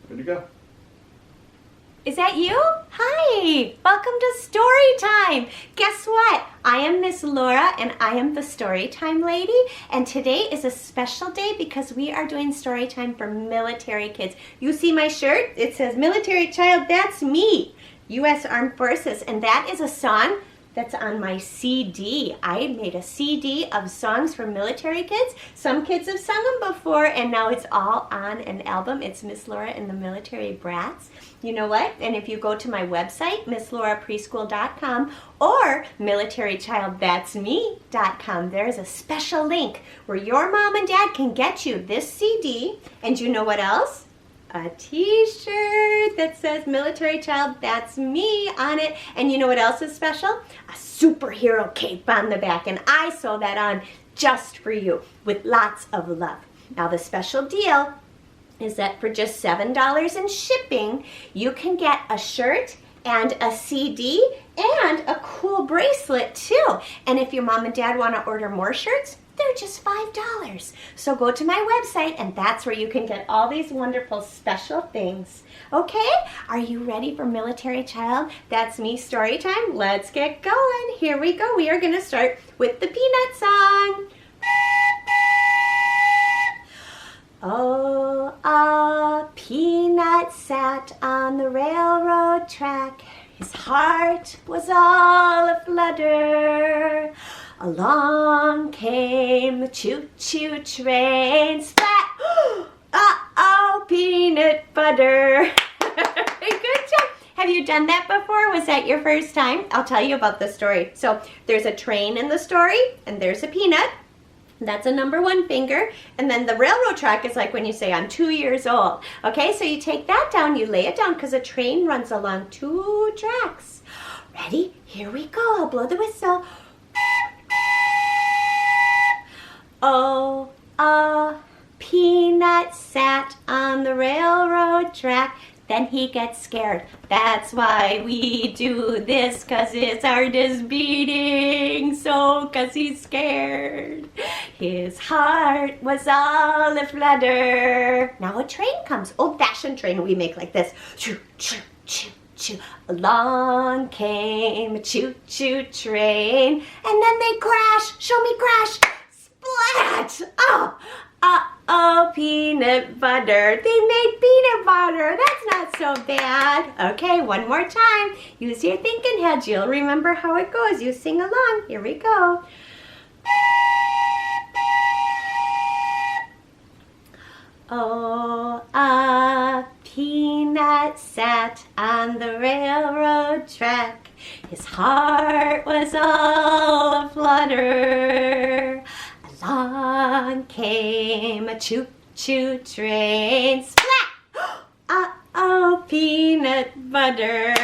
Ready to go. Is that you? Hi! Welcome to Story Time! Guess what? I am Miss Laura and I am the Story Time lady, and today is a special day because we are doing Story Time for military kids. You see my shirt? It says Military Child, that's me! U.S. Armed Forces, and that is a song that's on my CD. I made a CD of songs for military kids. Some kids have sung them before, and now it's all on an album. It's Miss Laura and the Military Brats. You know what? And if you go to my website, MissLauraPreschool.com or MilitaryChildThat'sMe.com, there's a special link where your mom and dad can get you this CD, and you know what else? A t-shirt that says Military Child, That's Me on it. And you know what else is special? A superhero cape on the back. And I sew that on just for you with lots of love. Now the special deal is that for just $7 in shipping, you can get a shirt and a CD and a cool bracelet too. And if your mom and dad want to order more shirts, they're just $5. So go to my website and that's where you can get all these wonderful special things. Okay, are you ready for Military Child? That's Me Story Time. Let's get going. Here we go. We are going to start with the Peanut song. Oh, a peanut sat on the railroad track. His heart was all aflutter. Along came the choo-choo train. Splat! Uh-oh, peanut butter. Good job. Have you done that before? Was that your first time? I'll tell you about the story. So there's a train in the story, and there's a peanut. That's a number one finger. And then the railroad track is like when you say, I'm 2 years old. Okay, so you take that down, you lay it down, because a train runs along 2 tracks. Ready? Here we go. I'll blow the whistle. Oh, a peanut sat on the railroad track. Then he gets scared. That's why we do this, 'cause his heart is beating so 'cause he's scared. His heart was all aflutter. Now a train comes, old-fashioned train we make like this. Choo, choo, choo, choo. Along came a choo-choo train, and then they crash. Show me crash. Splat! Oh, uh-oh, peanut butter. They made peanut butter. That's not so bad. Okay, one more time. Use your thinking heads. You'll remember how it goes. You sing along. Here we go. Oh, a peanut sat on the railroad track. His heart was all aflutter. Along came a choo-choo train. Splat! Uh-oh, peanut butter.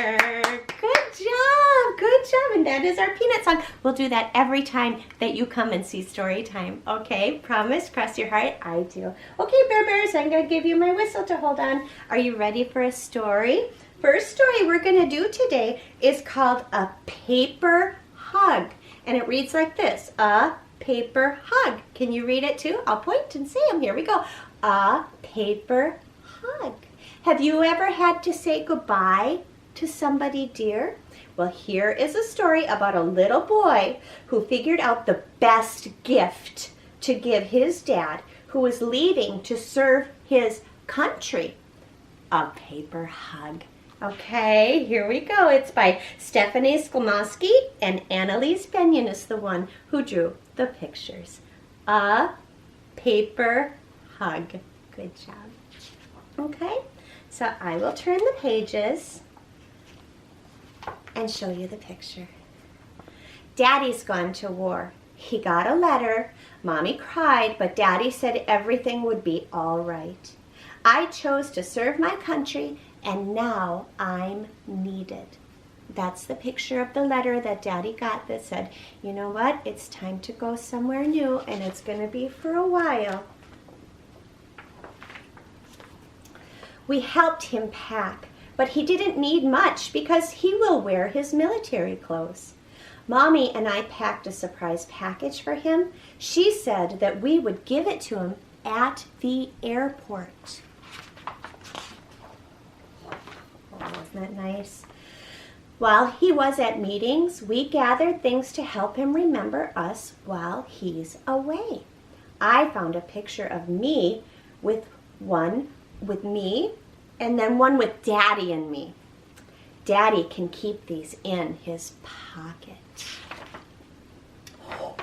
Good job, good job. And that is our peanut song. We'll do that every time that you come and see Story Time. Okay, promise? Cross your heart? I do. Okay, Bear Bears, I'm going to give you my whistle to hold on. Are you ready for a story? First story we're going to do today is called A Paper Hug. And it reads like this. A paper hug. Can you read it too? I'll point and say them. Here we go. A paper hug. Have you ever had to say goodbye to somebody dear? Well, here is a story about a little boy who figured out the best gift to give his dad, who was leaving to serve his country. A paper hug. Okay, here we go. It's by Stephanie Skolmoski, and Annalise Benyon is the one who drew the pictures. A paper hug. Good job. Okay, so I will turn the pages and show you the picture. Daddy's gone to war. He got a letter. Mommy cried, but Daddy said everything would be all right. I chose to serve my country, and now I'm needed. That's the picture of the letter that Daddy got that said, you know what, it's time to go somewhere new, and it's going to be for a while. We helped him pack, but he didn't need much because he will wear his military clothes. Mommy and I packed a surprise package for him. She said that we would give it to him at the airport. Isn't that nice? While he was at meetings, we gathered things to help him remember us while he's away. I found a picture of me with one with me and then one with Daddy and me. Daddy can keep these in his pocket.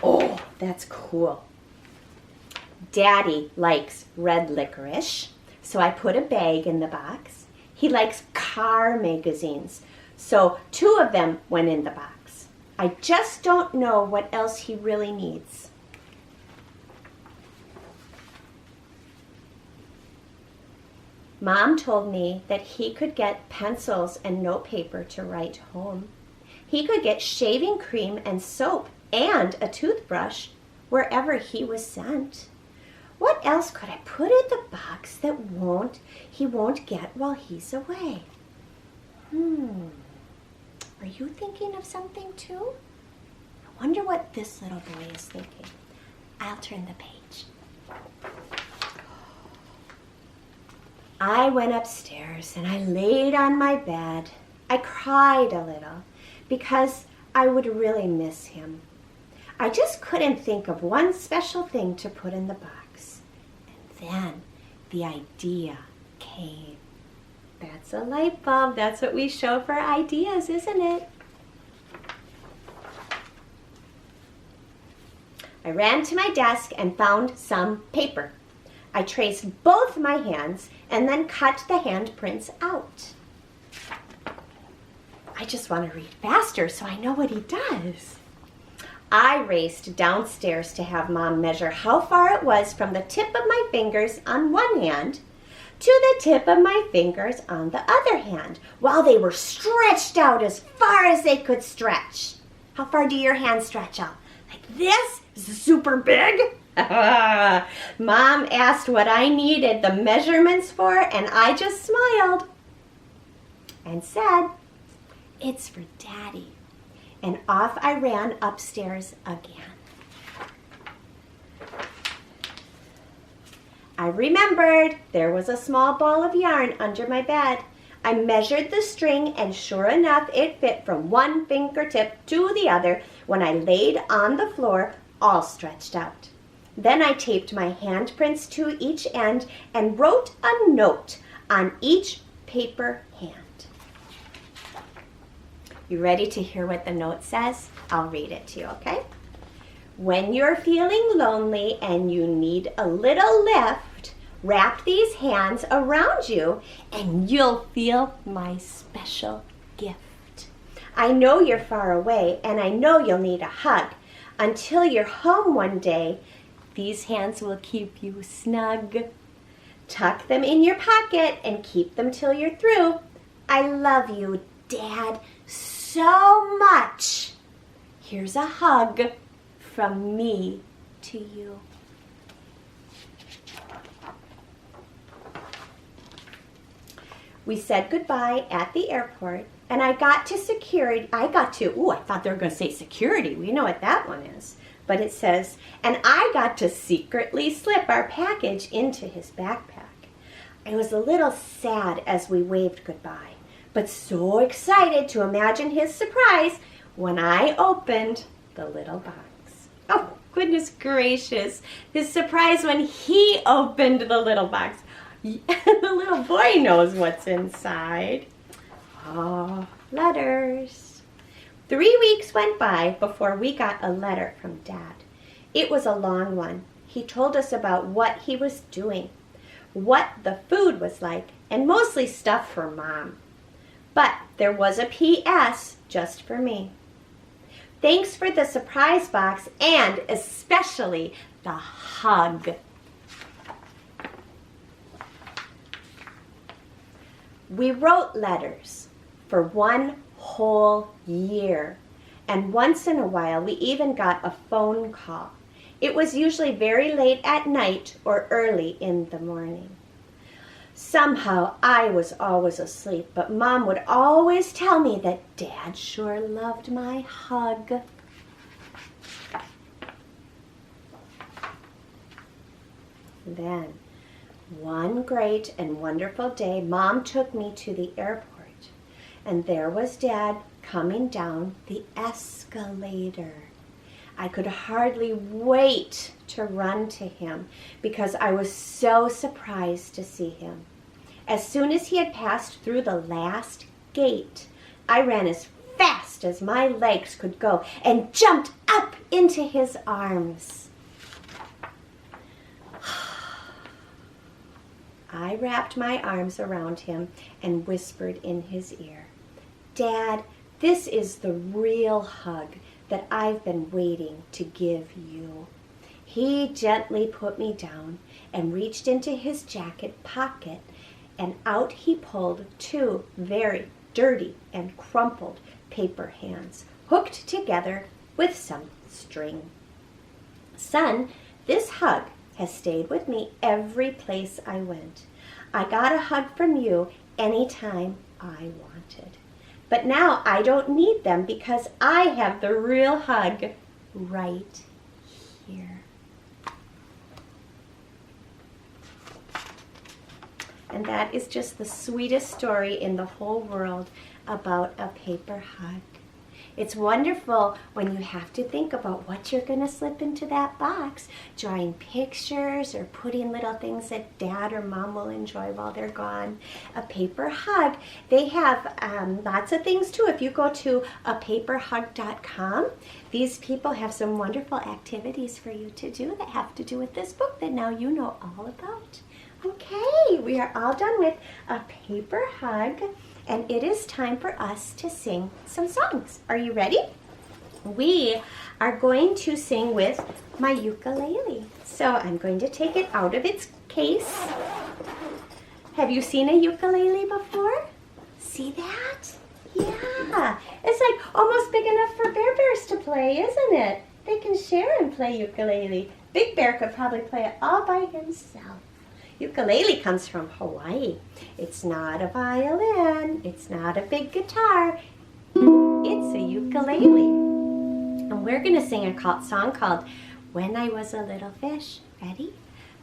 Oh, that's cool. Daddy likes red licorice, so I put a bag in the box. He likes car magazines, so 2 of them went in the box. I just don't know what else he really needs. Mom told me that he could get pencils and notepaper to write home. He could get shaving cream and soap and a toothbrush wherever he was sent. What else could I put in the box that he won't get while he's away? Are you thinking of something too? I wonder what this little boy is thinking. I'll turn the page. I went upstairs and I laid on my bed. I cried a little because I would really miss him. I just couldn't think of one special thing to put in the box. And then the idea came. That's a light bulb. That's what we show for ideas, isn't it? I ran to my desk and found some paper. I traced both my hands and then cut the handprints out. I just want to read faster so I know what he does. I raced downstairs to have Mom measure how far it was from the tip of my fingers on one hand to the tip of my fingers on the other hand, while they were stretched out as far as they could stretch. How far do your hands stretch out? Like this? Super big? Mom asked what I needed the measurements for, and I just smiled and said, "It's for Daddy." And off I ran upstairs again. I remembered there was a small ball of yarn under my bed. I measured the string, and sure enough, it fit from one fingertip to the other when I laid on the floor, all stretched out. Then I taped my handprints to each end and wrote a note on each paper hand. You ready to hear what the note says? I'll read it to you, okay? When you're feeling lonely and you need a little lift, wrap these hands around you and you'll feel my special gift. I know you're far away and I know you'll need a hug. Until you're home one day, these hands will keep you snug. Tuck them in your pocket and keep them till you're through. I love you, Dad, so much. Here's a hug from me to you. We said goodbye at the airport, and I thought they were going to say security. We know what that one is. But it says, and I got to secretly slip our package into his backpack. I was a little sad as we waved goodbye, but so excited to imagine his surprise when I opened the little box. Oh, goodness gracious. His surprise when he opened the little box. The little boy knows what's inside. Oh, letters. 3 weeks went by before we got a letter from Dad. It was a long one. He told us about what he was doing, what the food was like, and mostly stuff for Mom. But there was a P.S. just for me. Thanks for the surprise box and especially the hug. We wrote letters for 1 whole year, and once in a while we even got a phone call. It was usually very late at night or early in the morning. Somehow I was always asleep, but Mom would always tell me that Dad sure loved my hug. Then, one great and wonderful day, Mom took me to the airport. and there was Dad coming down the escalator. I could hardly wait to run to him because I was so surprised to see him. As soon as he had passed through the last gate, I ran as fast as my legs could go and jumped up into his arms. I wrapped my arms around him and whispered in his ear, "Dad, this is the real hug that I've been waiting to give you." He gently put me down and reached into his jacket pocket, and out he pulled 2 very dirty and crumpled paper hands, hooked together with some string. "Son, this hug has stayed with me every place I went. I got a hug from you anytime I wanted. But now I don't need them because I have the real hug right here." And that is just the sweetest story in the whole world about a paper hug. It's wonderful when you have to think about what you're going to slip into that box, drawing pictures or putting little things that Dad or Mom will enjoy while they're gone. A paper hug, they have lots of things too. If you go to apaperhug.com, these people have some wonderful activities for you to do that have to do with this book that now you know all about. Okay, we are all done with a paper hug. And it is time for us to sing some songs. Are you ready? We are going to sing with my ukulele. So I'm going to take it out of its case. Have you seen a ukulele before? See that? Yeah. It's like almost big enough for Bear Bears to play, isn't it? They can share and play ukulele. Big Bear could probably play it all by himself. Ukulele comes from Hawaii. It's not a violin. It's not a big guitar. It's a ukulele. And we're going to sing a song called When I Was a Little Fish. Ready?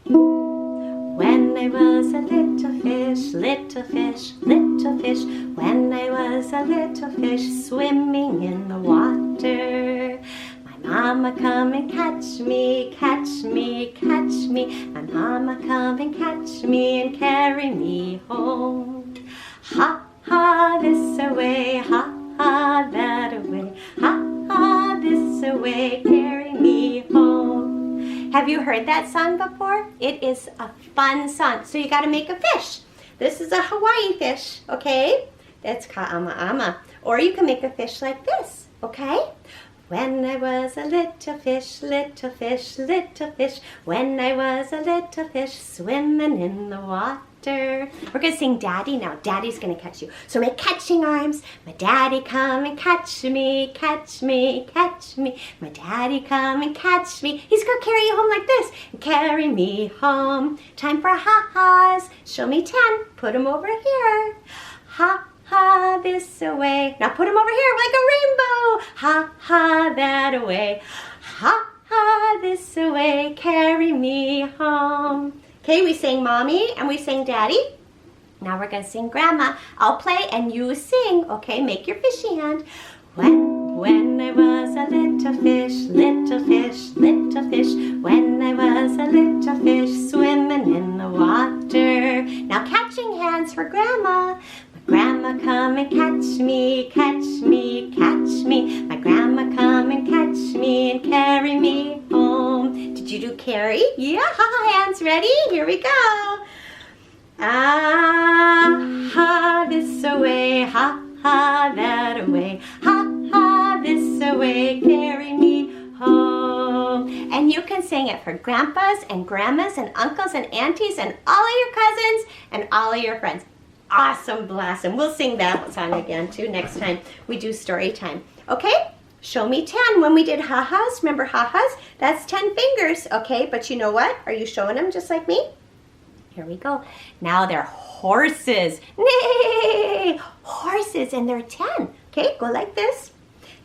When I was a little fish, little fish, little fish. When I was a little fish swimming in the water. Mama, come and catch me, catch me, catch me. My mama, come and catch me and carry me home. Ha, ha, this away, ha, ha, that away. Ha, ha, this away, carry me home. Have you heard that song before? It is a fun song. So you got to make a fish. This is a Hawaii fish, okay? That's ka'ama-ama. Or you can make a fish like this, okay? When I was a little fish, little fish, little fish. When I was a little fish swimming in the water. We're going to sing Daddy now. Daddy's going to catch you. So make catching arms. My daddy come and catch me, catch me, catch me. My daddy come and catch me. He's going to carry you home like this. Carry me home. Time for ha-has. Show me 10. Put them over here. Ha. Ha, this away. Now put them over here like a rainbow. Ha, ha, that away. Ha, ha, this away. Carry me home. Okay, we sang Mommy and we sang Daddy. Now we're going to sing Grandma. I'll play and you sing. Okay, make your fishy hand. When I was a little fish, little fish, little fish. When I was a little fish swimming in the water. Now catching hands for Grandma. Grandma, come and catch me, catch me, catch me. My grandma, come and catch me and carry me home. Did you do carry? Yeah, hands ready? Here we go. Ah, ha, this away, ha, ha, that away. Ha, ha, this away, carry me home. And you can sing it for grandpas and grandmas and uncles and aunties and all of your cousins and all of your friends. Awesome blossom. We'll sing that song again too next time we do story time. Okay? Show me 10. When we did ha-has, remember ha-has? That's 10 fingers, okay? But you know what? Are you showing them just like me? Here we go. Now they're horses. Nay! Horses, and they're 10. Okay, go like this.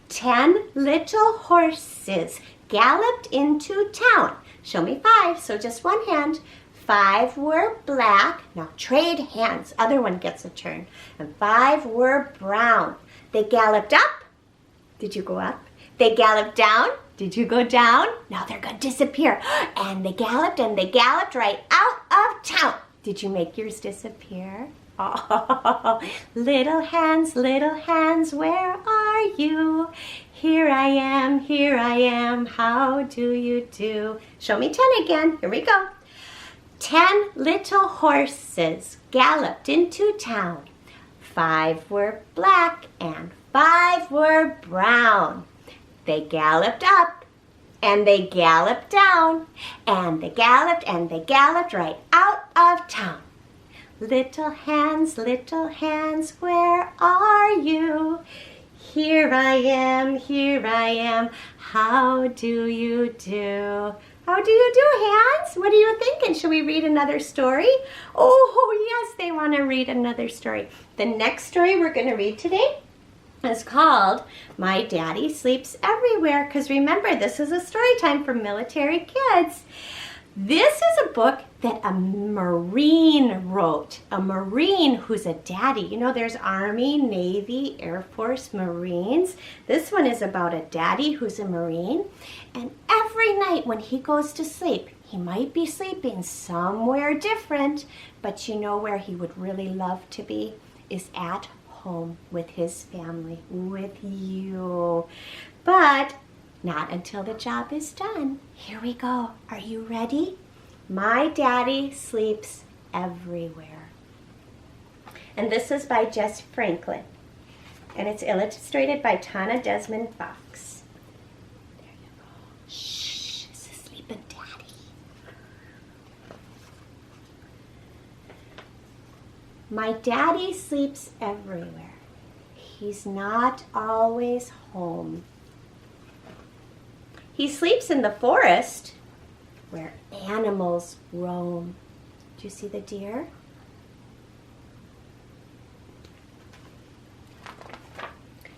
10 little horses galloped into town. Show me 5, so just one hand. 5 were black. Now trade hands. Other one gets a turn. And 5 were brown. They galloped up. Did you go up? They galloped down. Did you go down? Now they're going to disappear. And they galloped right out of town. Did you make yours disappear? Oh, little hands, where are you? Here I am, how do you do? Show me 10 again, here we go. 10 little horses galloped into town. 5 were black and 5 were brown. They galloped up and they galloped down and they galloped right out of town. Little hands, where are you? Here I am, how do you do? How do you do, hands? What are you thinking? Should we read another story? Oh, yes, they want to read another story. The next story we're going to read today is called My Daddy Sleeps Everywhere, because remember, this is a story time for military kids. This is a book that a Marine wrote. A Marine who's a daddy. You know, there's Army, Navy, Air Force, Marines. This one is about a daddy who's a Marine. And every night when he goes to sleep, he might be sleeping somewhere different, but you know where he would really love to be is at home with his family, with you. But not until the job is done. Here we go. Are you ready? My Daddy Sleeps Everywhere. And this is by Jess Franklin. And it's illustrated by Tana Desmond Fox. There you go. Shh, it's a sleeping daddy. My daddy sleeps everywhere. He's not always home. He sleeps in the forest where animals roam. Do you see the deer?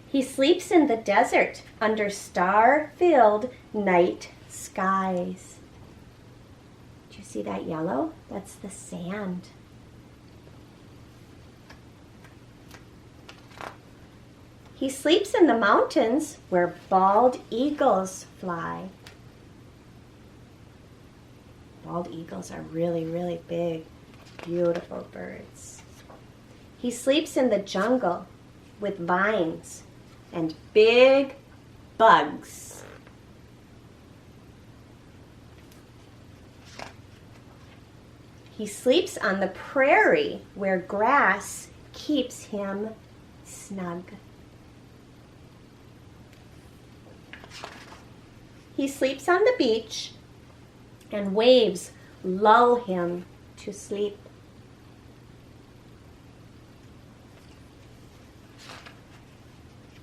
He sleeps in the desert under star-filled night skies. Do you see that yellow? That's the sand. He sleeps in the mountains where bald eagles fly. Bald eagles are really, really big, beautiful birds. He sleeps in the jungle with vines and big bugs. He sleeps on the prairie where grass keeps him snug. He sleeps on the beach and waves lull him to sleep.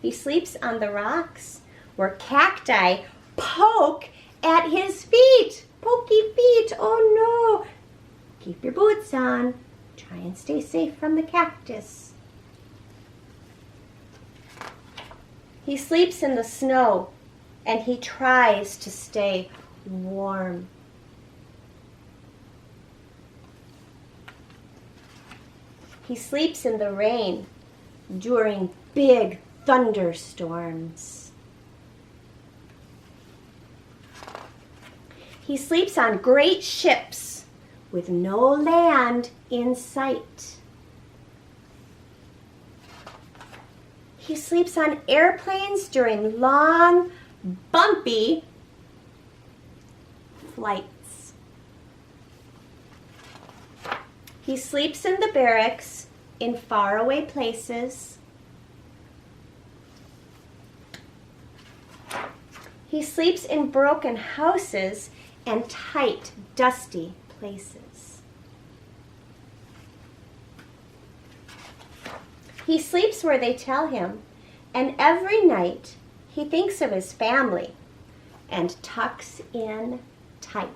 He sleeps on the rocks where cacti poke at his feet. Pokey feet, oh no. Keep your boots on. Try and stay safe from the cactus. He sleeps in the snow and he tries to stay warm. He sleeps in the rain during big thunderstorms. He sleeps on great ships with no land in sight. He sleeps on airplanes during long, bumpy flights. He sleeps in the barracks in faraway places. He sleeps in broken houses and tight, dusty places. He sleeps where they tell him, and every night he thinks of his family and tucks in tight.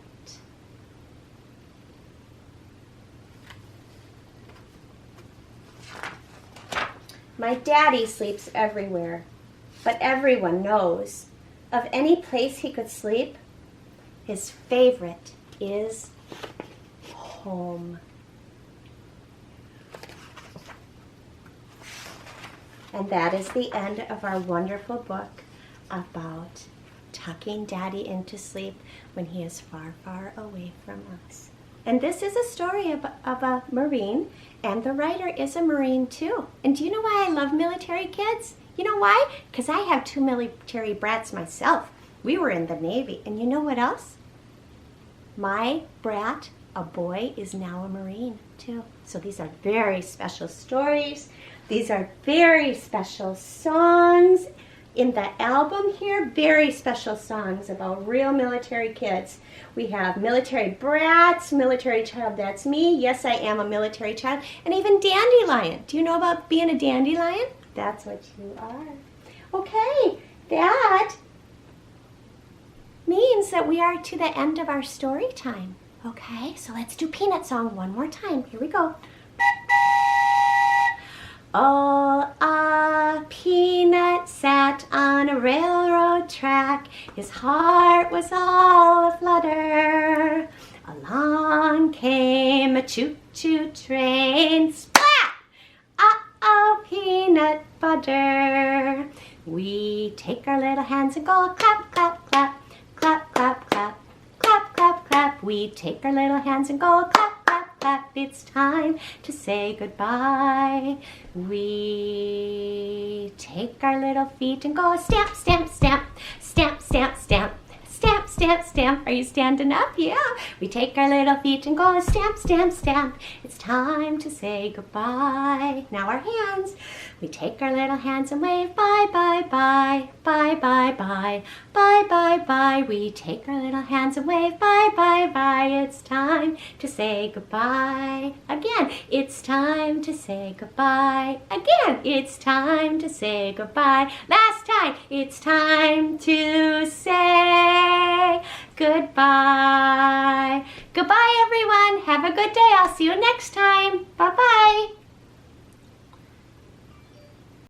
My daddy sleeps everywhere, but everyone knows of any place he could sleep, his favorite is home. home. And that is the end of our wonderful book about tucking Daddy into sleep when he is far, far away from us. And this is a story of a Marine, and the writer is a Marine too. And do you know why I love military kids? You know why? Because I have 2 military brats myself. We were in the Navy. And you know what else? My brat, a boy, is now a Marine too. So these are very special stories. These are very special songs in the album here. Very special songs about real military kids. We have Military Brats, Military Child, that's me. Yes, I am a military child. And even Dandelion. Do you know about being a dandelion? That's what you are. Okay, that means that we are to the end of our story time. Okay, so let's do Peanut Song one more time. Here we go. Oh, a peanut sat on a railroad track. His heart was all aflutter. Along came a choo-choo train. Splat! Uh-oh, peanut butter. We take our little hands and go clap, clap, clap, clap, clap, clap, clap, clap, clap. We take our little hands and go clap, clap, clap. It's time to say goodbye. We take our little feet and go stamp, stamp, stamp, stamp, stamp, stamp. Stamp, stamp, stamp. Are you standing up? Yeah. We take our little feet and go stamp, stamp, stamp. It's time to say goodbye. Now our hands. We take our little hands and wave bye, bye, bye, bye, bye, bye, bye, bye, bye. We take our little hands and wave bye, bye, bye. It's time to say goodbye. Again, it's time to say goodbye. Again, it's time to say goodbye. Last time, it's time to say goodbye. Goodbye, everyone. Have a good day. I'll see you next time.